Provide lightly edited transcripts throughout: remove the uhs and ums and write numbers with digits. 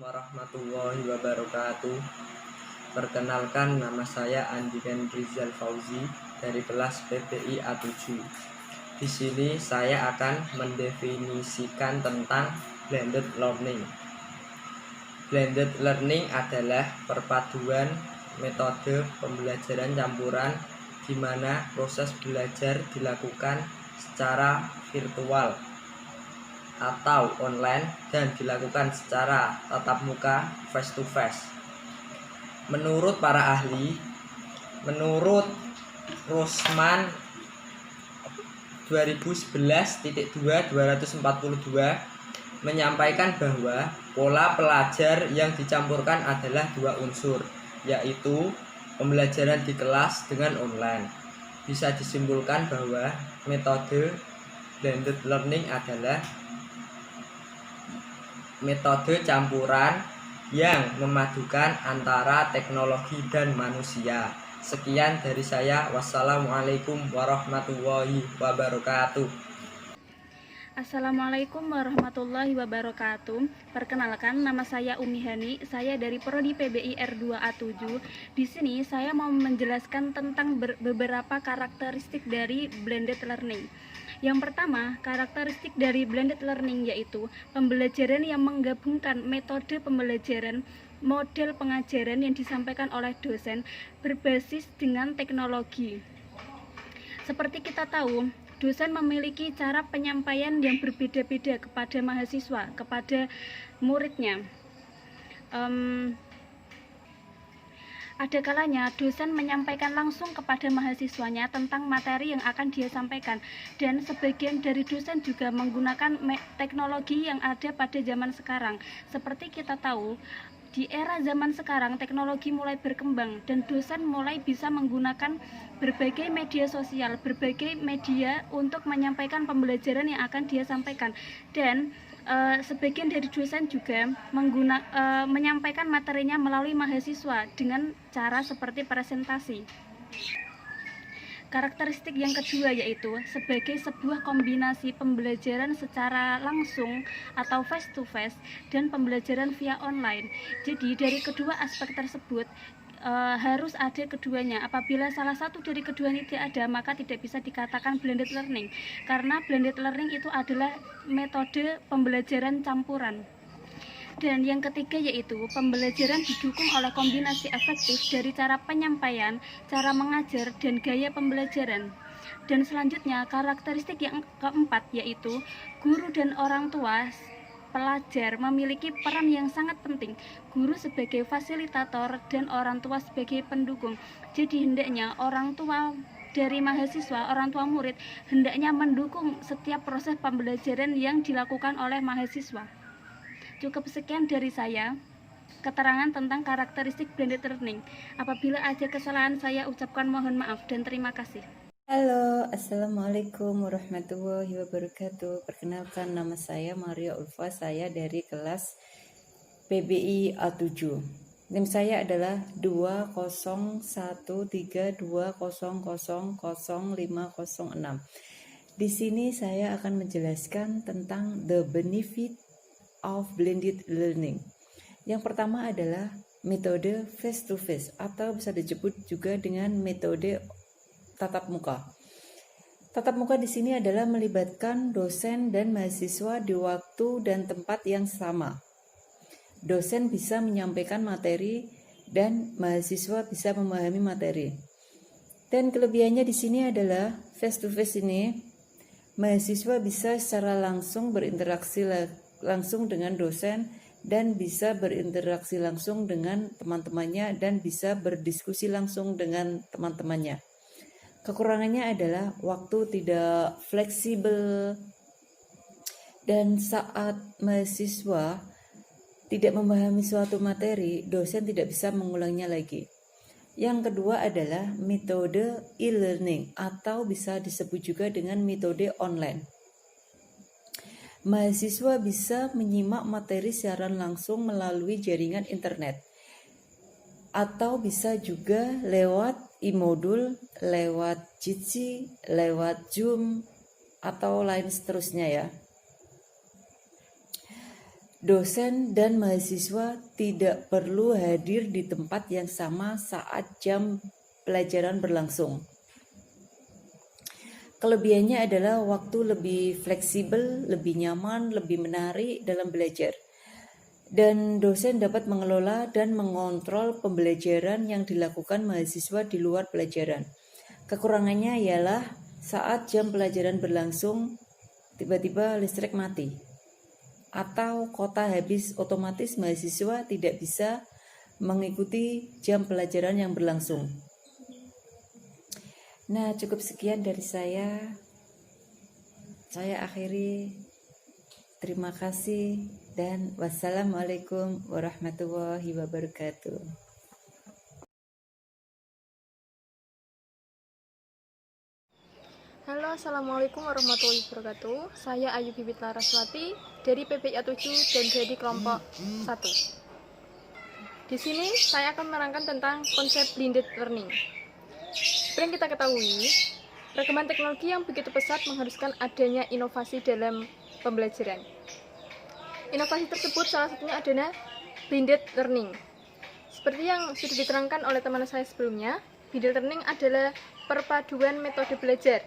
Warahmatullahi wabarakatuh. Perkenalkan, nama saya Andikan Rizal Fauzi dari kelas PPI A7. Di sini saya akan mendefinisikan tentang blended learning. Blended learning adalah perpaduan metode pembelajaran campuran di mana proses belajar dilakukan secara virtual atau online dan dilakukan secara tatap muka face to face. Menurut para ahli, menurut Rosman 2011.2.242 menyampaikan bahwa pola pelajar yang dicampurkan adalah dua unsur, yaitu pembelajaran di kelas dengan online. Bisa disimpulkan bahwa metode blended learning adalah metode campuran yang memadukan antara teknologi dan manusia. Sekian dari saya. Wassalamualaikum warahmatullahi wabarakatuh. Assalamualaikum warahmatullahi wabarakatuh. Perkenalkan, nama saya Umi Hani. Saya dari Prodi PBI R2A7. Di sini saya mau menjelaskan tentang beberapa karakteristik dari blended learning. Yang pertama, karakteristik dari blended learning yaitu pembelajaran yang menggabungkan metode pembelajaran, model pengajaran yang disampaikan oleh dosen berbasis dengan teknologi. Seperti kita tahu, dosen memiliki cara penyampaian yang berbeda-beda kepada mahasiswa, kepada muridnya. Ada kalanya dosen menyampaikan langsung kepada mahasiswanya tentang materi yang akan dia sampaikan, dan sebagian dari dosen juga menggunakan teknologi yang ada pada zaman sekarang. Seperti kita tahu, di era zaman sekarang teknologi mulai berkembang dan dosen mulai bisa menggunakan berbagai media sosial, berbagai media untuk menyampaikan pembelajaran yang akan dia sampaikan. Dan sebagian dari dosen juga menyampaikan materinya melalui mahasiswa dengan cara seperti presentasi. Karakteristik yang kedua yaitu sebagai sebuah kombinasi pembelajaran secara langsung atau face to face dan pembelajaran via online. Jadi dari kedua aspek tersebut harus ada keduanya. Apabila salah satu dari keduanya tidak ada, maka tidak bisa dikatakan blended learning, karena blended learning itu adalah metode pembelajaran campuran. Dan yang ketiga yaitu pembelajaran didukung oleh kombinasi efektif dari cara penyampaian, cara mengajar, dan gaya pembelajaran. Dan selanjutnya karakteristik yang keempat yaitu guru dan orang tua pelajar memiliki peran yang sangat penting. Guru sebagai fasilitator dan orang tua sebagai pendukung. Jadi hendaknya orang tua dari mahasiswa, orang tua murid hendaknya mendukung setiap proses pembelajaran yang dilakukan oleh mahasiswa. Cukup sekian dari saya, keterangan tentang karakteristik blended learning. Apabila ada kesalahan, saya ucapkan mohon maaf dan terima kasih. Halo, Assalamualaikum warahmatullahi wabarakatuh. Perkenalkan, nama saya Maria Ulfa, saya dari kelas PBI A7. NIM saya adalah 20132000506. Di sini saya akan menjelaskan tentang the benefit of blended learning. Yang pertama adalah metode face to face atau bisa disebut juga dengan metode tatap muka. Tatap muka di sini adalah melibatkan dosen dan mahasiswa di waktu dan tempat yang sama. Dosen bisa menyampaikan materi dan mahasiswa bisa memahami materi. Dan kelebihannya di sini adalah face to face ini mahasiswa bisa secara langsung berinteraksi langsung dengan dosen dan bisa berinteraksi langsung dengan teman-temannya dan bisa berdiskusi langsung dengan teman-temannya. Kekurangannya adalah waktu tidak fleksibel, dan saat mahasiswa tidak memahami suatu materi, dosen tidak bisa mengulangnya lagi. Yang kedua adalah metode e-learning atau bisa disebut juga dengan metode online. Mahasiswa bisa menyimak materi secara langsung melalui jaringan internet, atau bisa juga lewat e-modul, lewat Jitsi, lewat Zoom, atau lain seterusnya ya. dosen dan mahasiswa tidak perlu hadir di tempat yang sama saat jam pelajaran berlangsung. Kelebihannya adalah waktu lebih fleksibel, lebih nyaman, lebih menarik dalam belajar. Dan dosen dapat mengelola dan mengontrol pembelajaran yang dilakukan mahasiswa di luar pelajaran. Kekurangannya ialah saat jam pelajaran berlangsung, tiba-tiba listrik mati, atau kuota habis, otomatis mahasiswa tidak bisa mengikuti jam pelajaran yang berlangsung. Nah, cukup sekian dari saya. Saya akhiri. Terima kasih dan wassalamualaikum warahmatullahi wabarakatuh. Halo, Assalamualaikum warahmatullahi wabarakatuh. Saya Ayu Bibit Laraswati dari PPIA 7 dan dari kelompok 1. Di sini saya akan menerangkan tentang konsep blended learning. Seperti yang kita ketahui, perkembangan teknologi yang begitu pesat mengharuskan adanya inovasi dalam pembelajaran. Inovasi tersebut salah satunya adalah blended learning. Seperti yang sudah diterangkan oleh teman saya sebelumnya, blended learning adalah perpaduan metode belajar.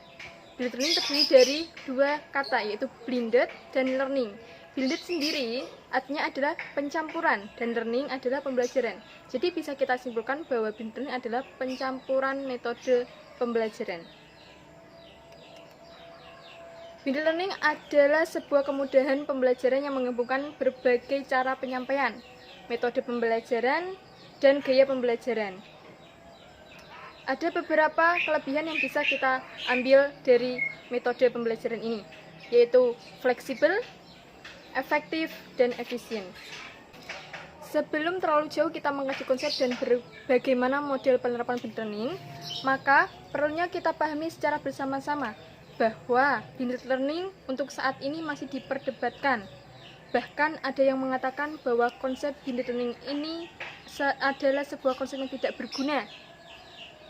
Blended learning terdiri dari dua kata, yaitu blended dan learning. Blended sendiri artinya adalah pencampuran dan learning adalah pembelajaran. Jadi bisa kita simpulkan bahwa blended learning adalah pencampuran metode pembelajaran. Blended learning adalah sebuah kemudahan pembelajaran yang menggabungkan berbagai cara penyampaian, metode pembelajaran, dan gaya pembelajaran. Ada beberapa kelebihan yang bisa kita ambil dari metode pembelajaran ini, yaitu fleksibel, efektif, dan efisien. Sebelum terlalu jauh kita mengkaji konsep dan bagaimana model penerapan blended learning, maka perlunya kita pahami secara bersama-sama bahwa blended learning untuk saat ini masih diperdebatkan. Bahkan ada yang mengatakan bahwa konsep blended learning ini adalah sebuah konsep yang tidak berguna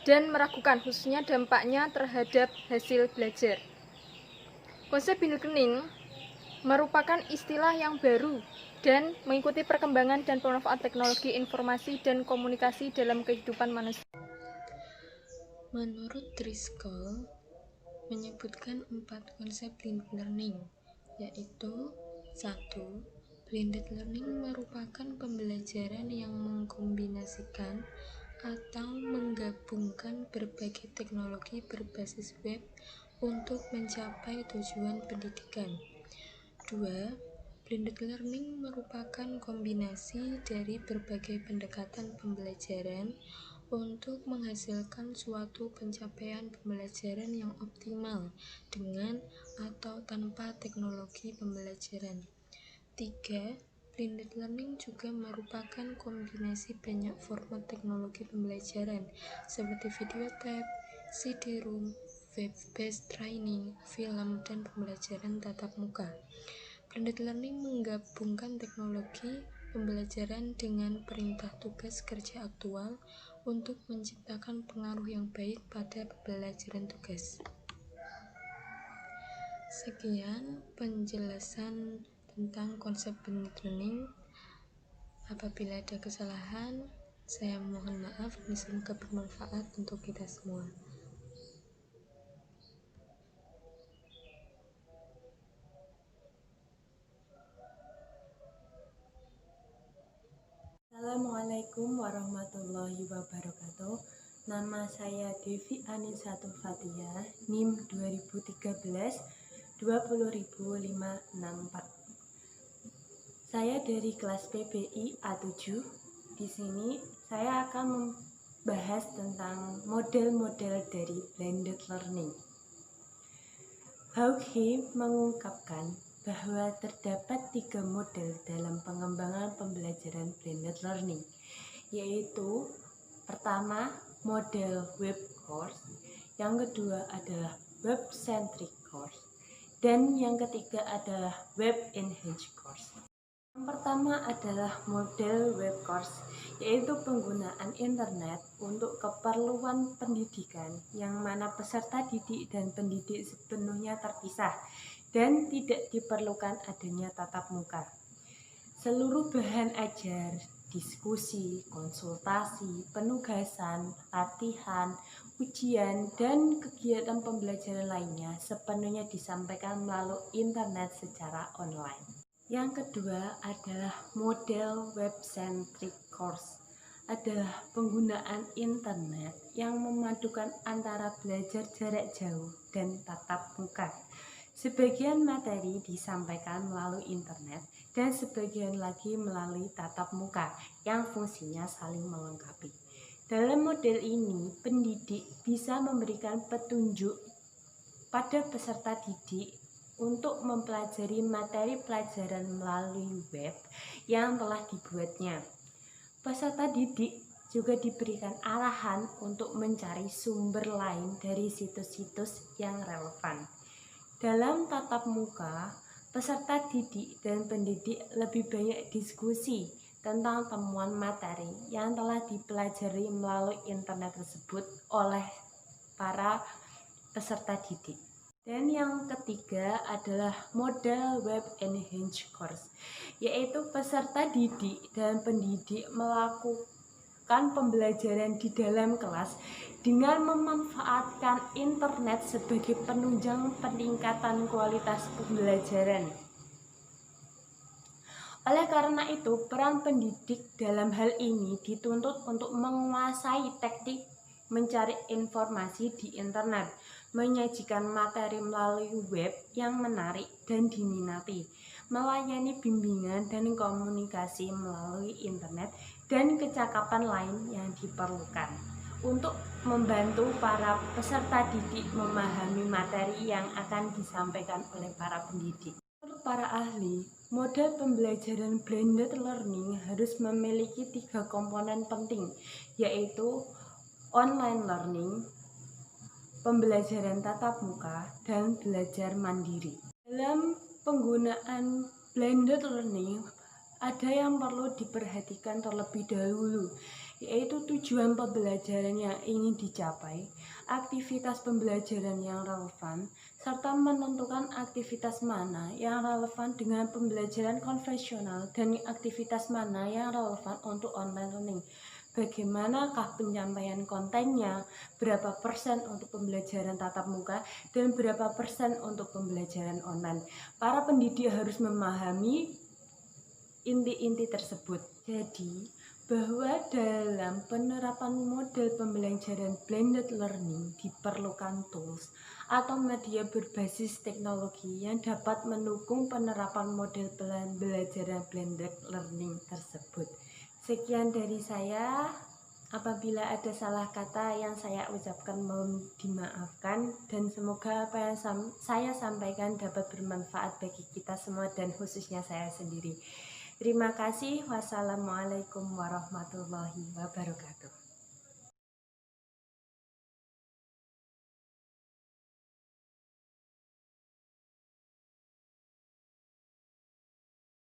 dan meragukan khususnya dampaknya terhadap hasil belajar. Konsep blended learning merupakan istilah yang baru dan mengikuti perkembangan dan pemanfaatan teknologi informasi dan komunikasi dalam kehidupan manusia. Menurut Driscoll, menyebutkan 4 konsep blended learning, yaitu 1. Blended learning merupakan pembelajaran yang mengkombinasikan atau menggabungkan berbagai teknologi berbasis web untuk mencapai tujuan pendidikan. 2. Blended learning merupakan kombinasi dari berbagai pendekatan pembelajaran untuk menghasilkan suatu pencapaian pembelajaran yang optimal dengan atau tanpa teknologi pembelajaran. 3. Blended learning juga merupakan kombinasi banyak format teknologi pembelajaran seperti video tab, CD-ROM, web-based training, film, dan pembelajaran tatap muka. Blended learning menggabungkan teknologi pembelajaran dengan perintah tugas kerja aktual untuk menciptakan pengaruh yang baik pada pembelajaran tugas. Sekian penjelasan tentang konsep blended learning. Apabila ada kesalahan, saya mohon maaf dan semoga bermanfaat untuk kita semua. Assalamualaikum warahmatullahi wabarakatuh. Nama saya Devi Anisatul Fathia, NIM 2013 20564. Saya dari kelas PPI A7. Di sini saya akan membahas tentang model-model dari blended learning. Haughey mengungkapkan bahwa terdapat 3 model dalam pengembangan pembelajaran blended learning, yaitu pertama, model web course, yang kedua adalah web-centric course, dan yang ketiga adalah web-enhanced course. Yang pertama adalah model web course, yaitu penggunaan internet untuk keperluan pendidikan yang mana peserta didik dan pendidik sepenuhnya terpisah dan tidak diperlukan adanya tatap muka. Seluruh bahan ajar, diskusi, konsultasi, penugasan, latihan, ujian, dan kegiatan pembelajaran lainnya sepenuhnya disampaikan melalui internet secara online. Yang kedua adalah model web-centric course. Adalah penggunaan internet yang memadukan antara belajar jarak jauh dan tatap muka. Sebagian materi disampaikan melalui internet dan sebagian lagi melalui tatap muka yang fungsinya saling melengkapi. Dalam model ini, pendidik bisa memberikan petunjuk pada peserta didik untuk mempelajari materi pelajaran melalui web yang telah dibuatnya. Peserta didik juga diberikan arahan untuk mencari sumber lain dari situs-situs yang relevan. Dalam tatap muka, peserta didik dan pendidik lebih banyak diskusi tentang temuan materi yang telah dipelajari melalui internet tersebut oleh para peserta didik. Dan yang ketiga adalah model web enhanced course, yaitu peserta didik dan pendidik melakukan pembelajaran di dalam kelas dengan memanfaatkan internet sebagai penunjang peningkatan kualitas pembelajaran. Oleh karena itu, peran pendidik dalam hal ini dituntut untuk menguasai teknik mencari informasi di internet, menyajikan materi melalui web yang menarik dan diminati, melayani bimbingan dan komunikasi melalui internet, dan kecakapan lain yang diperlukan untuk membantu para peserta didik memahami materi yang akan disampaikan oleh para pendidik. Menurut para ahli, model pembelajaran blended learning harus memiliki 3 komponen penting, yaitu online learning, pembelajaran tatap muka, dan belajar mandiri. Dalam penggunaan blended learning, ada yang perlu diperhatikan terlebih dahulu, yaitu tujuan pembelajaran yang ingin dicapai, aktivitas pembelajaran yang relevan, serta menentukan aktivitas mana yang relevan dengan pembelajaran konvensional dan aktivitas mana yang relevan untuk online learning. Bagaimanakah penyampaian kontennya, berapa persen untuk pembelajaran tatap muka, dan berapa persen untuk pembelajaran online. Para pendidik harus memahami inti-inti tersebut. Jadi, bahwa dalam penerapan model pembelajaran blended learning diperlukan tools atau media berbasis teknologi yang dapat mendukung penerapan model pembelajaran blended learning tersebut. Sekian dari saya. Apabila ada salah kata yang saya ucapkan mohon dimaafkan, dan semoga apa yang saya sampaikan dapat bermanfaat bagi kita semua dan khususnya saya sendiri. Terima kasih. Wassalamualaikum warahmatullahi wabarakatuh.